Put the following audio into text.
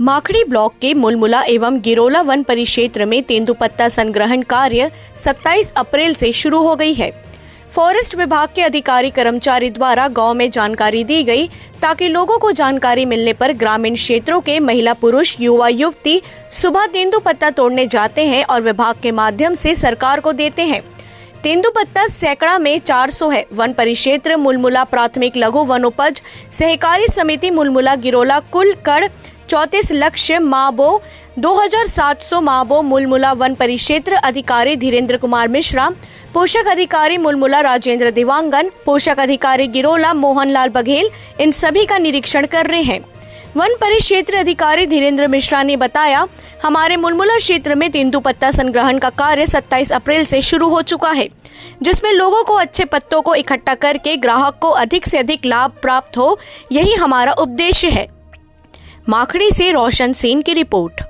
माखड़ी block के मुलमुला एवं Girola one परिक्षेत्र में तेंदुपत्ता संग्रहण कार्य 27 अप्रैल से शुरू हो गई है। फॉरेस्ट विभाग के अधिकारी कर्मचारी द्वारा गांव में जानकारी दी गई ताकि लोगों को जानकारी मिलने पर ग्रामीण क्षेत्रों के महिला पुरुष युवा युवती सुबह तेंदुपत्ता तोड़ने जाते हैं और विभाग के माध्यम से सरकार को देते हैं। तेंदुपत्ता सैकड़ा में 400 है। वन परिक्षेत्र मुलमुला प्राथमिक लघु वनोपज सहकारी समिति मुलमुला गिरोला कुल कड़ 34 लक्ष्य माबो 2700 माबो मुलमुला वन परिक्षेत्र अधिकारी धीरेन्द्र कुमार मिश्रा, पोषक अधिकारी मुलमुला राजेंद्र दिवांगन, पोषक अधिकारी गिरोला मोहन लाल बघेल इन सभी का निरीक्षण कर रहे हैं। वन परिक्षेत्र अधिकारी धीरेन्द्र मिश्रा ने बताया, हमारे मुलमुला क्षेत्र में तेंदुपत्ता संग्रहण का कार्य 27 अप्रैल से शुरू हो चुका है, जिसमें लोगों को अच्छे पत्तों को इकट्ठा करके ग्राहक को अधिक से अधिक लाभ प्राप्त हो, यही हमारा उद्देश्य है। माखड़ी से रोशन सेन की रिपोर्ट।